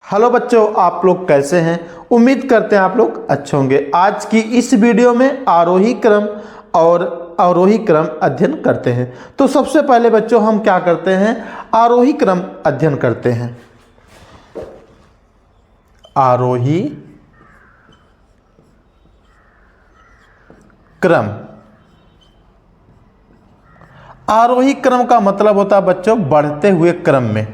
Hello बच्चों, आप लोग कैसे हैं। उम्मीद करते हैं आप लोग अच्छे होंगे। आज की इस वीडियो में आरोही क्रम और अवरोही क्रम अध्ययन करते हैं। तो सबसे पहले बच्चों हम क्या करते हैं, आरोही क्रम अध्ययन करते हैं। आरोही क्रम, आरोही क्रम का मतलब होता है बच्चों बढ़ते हुए क्रम में,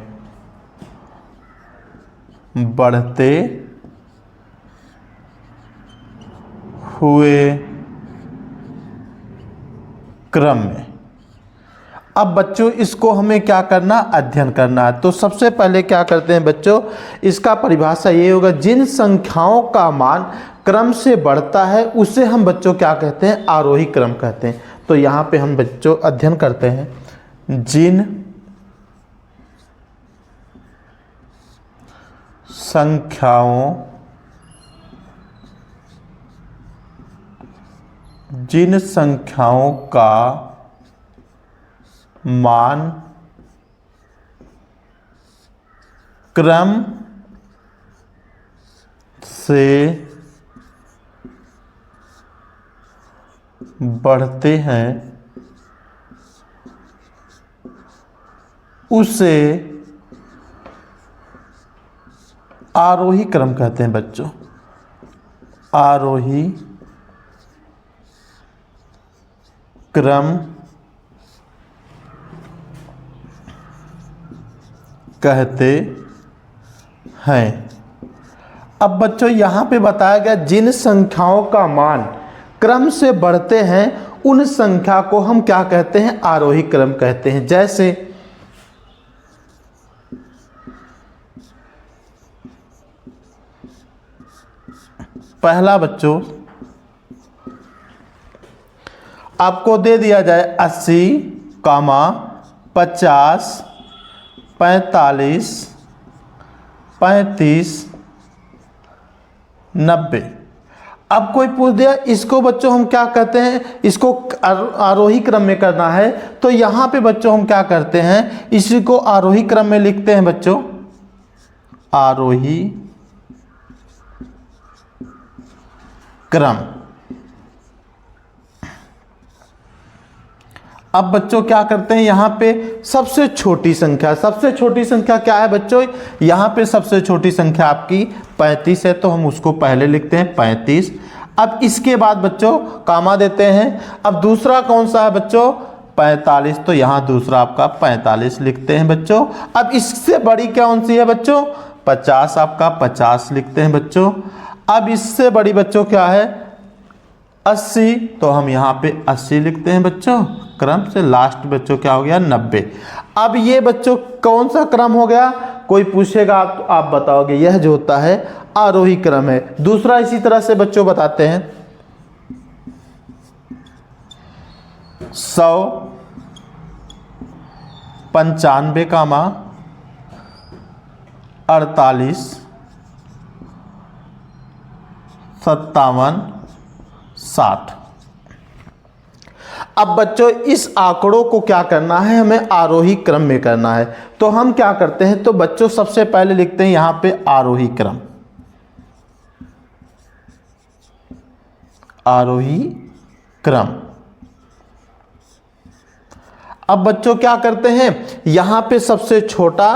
बढ़ते हुए क्रम में। अब बच्चों इसको हमें क्या करना, अध्ययन करना है। तो सबसे पहले क्या करते हैं बच्चों, इसका परिभाषा ये होगा, जिन संख्याओं का मान क्रम से बढ़ता है उसे हम बच्चों क्या कहते हैं, आरोही क्रम कहते हैं। तो यहाँ पे हम बच्चों अध्ययन करते हैं, जिन संख्याओं का मान क्रम से बढ़ते हैं उसे आरोही क्रम कहते हैं बच्चों, आरोही क्रम कहते हैं। अब बच्चों यहाँ पे बताया गया, जिन संख्याओं का मान क्रम से बढ़ते हैं उन संख्या को हम क्या कहते हैं, आरोही क्रम कहते हैं। जैसे पहला बच्चों आपको दे दिया जाए 80, 50, 45, 35, 90। अब कोई पूछ दिया इसको बच्चों हम क्या कहते हैं, इसको आरोही क्रम में करना है। तो यहाँ पे बच्चों हम क्या करते हैं, इसी को आरोही क्रम में लिखते हैं बच्चों, आरोही क्रम। अब बच्चों क्या करते हैं, यहाँ पे सबसे छोटी संख्या क्या है बच्चों, यहाँ पे सबसे छोटी संख्या आपकी 35 है, तो हम उसको पहले लिखते हैं 35। अब इसके बाद बच्चों कामा देते हैं। अब दूसरा कौन सा है बच्चों, 45, तो यहाँ दूसरा आपका 45 लिखते हैं बच्चों। अब इससे बड़ी कौन सी है बच्चों, 50, आपका 50 लिखते हैं बच्चों। अब इससे बड़ी बच्चों क्या है, 80, तो हम यहाँ पे 80 लिखते हैं बच्चों। क्रम से लास्ट बच्चों क्या हो गया, 90। अब ये बच्चों कौन सा क्रम हो गया, कोई पूछेगा तो आप बताओगे यह जो होता है आरोही क्रम है। दूसरा इसी तरह से बच्चों बताते हैं, 100, 95, 48, 57, 60। अब बच्चों इस आंकड़ों को क्या करना है, हमें आरोही क्रम में करना है। तो हम क्या करते हैं, तो बच्चों सबसे पहले लिखते हैं यहां पे आरोही क्रम, आरोही क्रम। अब बच्चों क्या करते हैं, यहां पे सबसे छोटा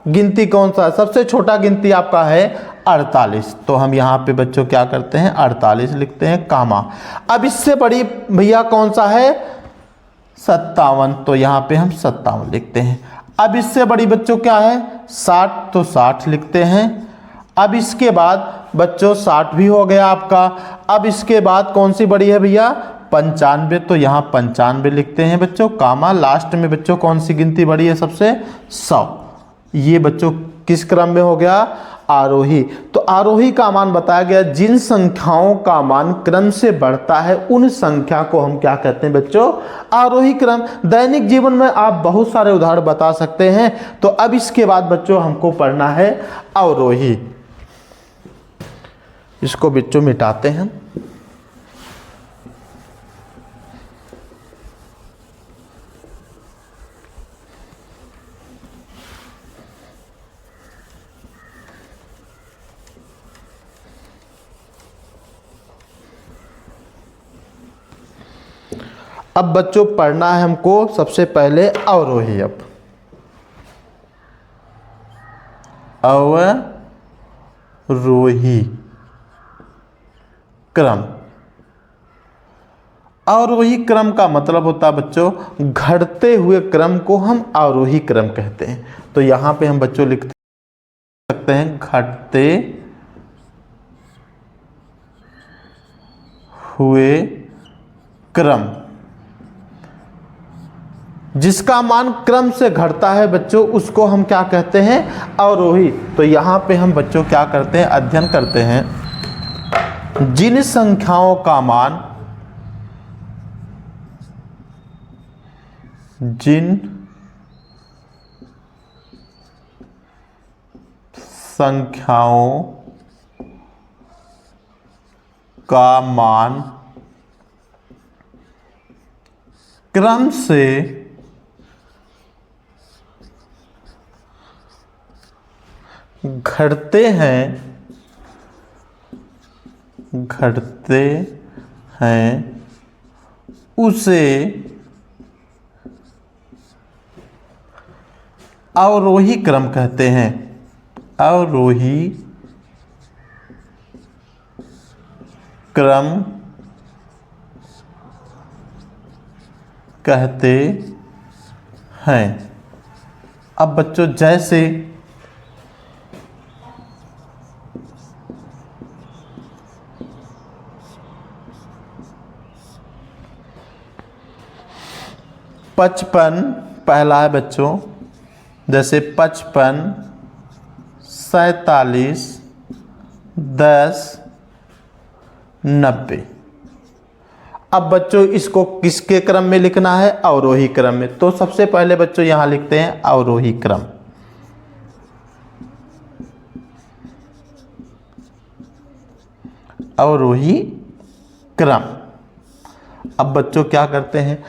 गिनती कौन सा है, सबसे छोटा गिनती आपका है 48, तो हम यहाँ पे बच्चों क्या करते हैं 48 लिखते हैं कामा। अब इससे बड़ी भैया कौन सा है 57, तो यहाँ पे हम 57 लिखते हैं। अब इससे बड़ी बच्चों क्या है 60, तो 60 लिखते हैं। अब इसके बाद बच्चों 60 भी हो गया आपका। अब इसके बाद कौन सी बड़ी है भैया 95, तो यहाँ 95 लिखते हैं बच्चों कामा। लास्ट में बच्चों कौन सी गिनती बड़ी है सबसे, 100। ये बच्चों किस क्रम में हो गया, आरोही। तो आरोही का मान बताया गया, जिन संख्याओं का मान क्रम से बढ़ता है उन संख्या को हम क्या कहते हैं बच्चों, आरोही क्रम। दैनिक जीवन में आप बहुत सारे उदाहरण बता सकते हैं। तो अब इसके बाद बच्चों हमको पढ़ना है अवरोही। इसको बच्चों मिटाते हैं। अब बच्चों पढ़ना है हमको सबसे पहले अवरोही। अब अवरोही क्रम। अवरोही क्रम का मतलब होता है बच्चों घटते हुए क्रम को हम अवरोही क्रम कहते हैं। तो यहाँ पे हम बच्चों लिख सकते हैं घटते हुए क्रम, जिसका मान क्रम से घटता है बच्चों उसको हम क्या कहते हैं अवरोही। तो यहाँ पे हम बच्चों क्या करते हैं अध्ययन करते हैं जिन संख्याओं का मान जिन संख्याओं का मान क्रम से घटते हैं उसे अवरोही क्रम कहते हैं। अवरोही क्रम कहते हैं। अब बच्चों जैसे पचपन पहला है बच्चों, जैसे 55, 47, 10, 90। अब बच्चों इसको किसके क्रम में लिखना है अवरोही क्रम में। तो सबसे पहले बच्चों यहां लिखते हैं अवरोही क्रम। अवरोही क्रम। अब बच्चों क्या करते हैं,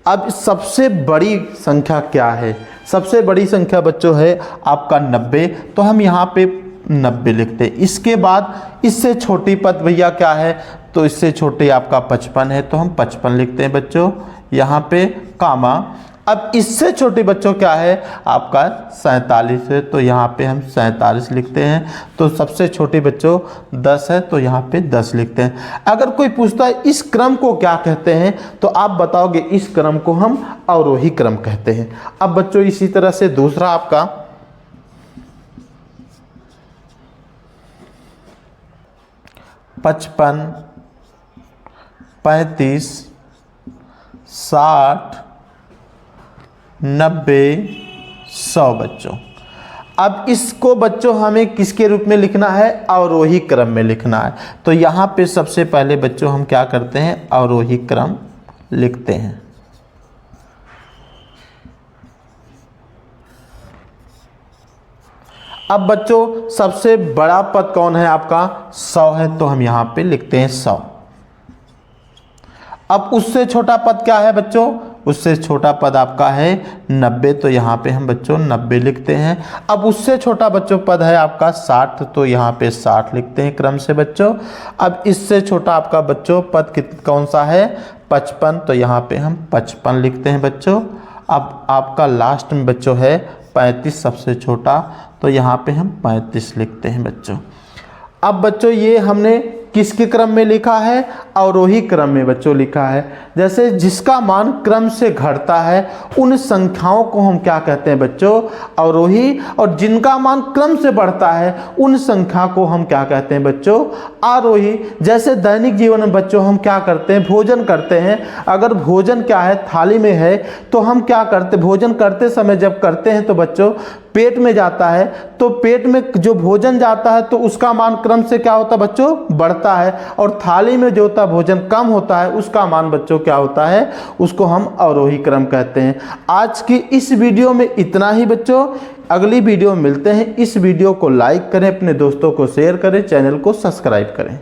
अब सबसे बड़ी संख्या क्या है, सबसे बड़ी संख्या बच्चों है आपका 90। तो हम यहाँ पे 90 लिखते हैं। इसके बाद इससे छोटी पद भैया क्या है, तो इससे छोटी आपका 55 है तो हम 55 लिखते हैं बच्चों यहाँ पे कामा। अब इससे छोटी बच्चों क्या है आपका 47 है तो यहाँ पे हम 47 लिखते हैं। तो सबसे छोटी बच्चों 10 है तो यहाँ पे 10 लिखते हैं। अगर कोई पूछता है इस क्रम को क्या कहते हैं तो आप बताओगे इस क्रम को हम अवरोही क्रम कहते हैं। अब बच्चों इसी तरह से दूसरा आपका 55, 35, 60, 90, 100 बच्चों। अब इसको बच्चों हमें किसके रूप में लिखना है अवरोही क्रम में लिखना है। तो यहाँ पे सबसे पहले बच्चों हम क्या करते हैं अवरोही क्रम लिखते हैं। अब बच्चों सबसे बड़ा पद कौन है आपका 100 है तो हम यहाँ पे लिखते हैं 100। अब उससे छोटा पद क्या है बच्चों, उससे छोटा पद आपका है 90 तो यहाँ पे हम बच्चों 90 लिखते हैं। अब उससे छोटा बच्चों पद है आपका 60 तो यहाँ पे 60 लिखते हैं क्रम से बच्चों। अब इससे छोटा आपका बच्चों पद कौन सा है 55 तो यहाँ पे हम 55 लिखते हैं बच्चों। अब आपका लास्ट में बच्चों है 35 सबसे छोटा तो यहाँ पे हम 35 लिखते हैं बच्चों। अब बच्चों ये हमने किसके क्रम में लिखा है अवरोही क्रम में बच्चों लिखा है। जैसे जिसका मान क्रम से घटता है उन संख्याओं को हम क्या कहते हैं बच्चों अवरोही, और जिनका मान क्रम से बढ़ता है उन संख्या को हम क्या कहते हैं बच्चों आरोही। जैसे दैनिक जीवन में बच्चों हम क्या करते हैं भोजन करते हैं, अगर भोजन क्या है थाली में है तो हम क्या करते भोजन करते समय जब करते हैं तो बच्चों पेट में जाता है, तो पेट में जो भोजन जाता है तो उसका मान क्रम से क्या होता है बच्चों बढ़ता है, और थाली में जो होता भोजन कम होता है उसका मान बच्चों क्या होता है उसको हम अवरोही क्रम कहते हैं। आज की इस वीडियो में इतना ही बच्चों, अगली वीडियो में मिलते हैं। इस वीडियो को लाइक करें, अपने दोस्तों को शेयर करें, चैनल को सब्सक्राइब करें।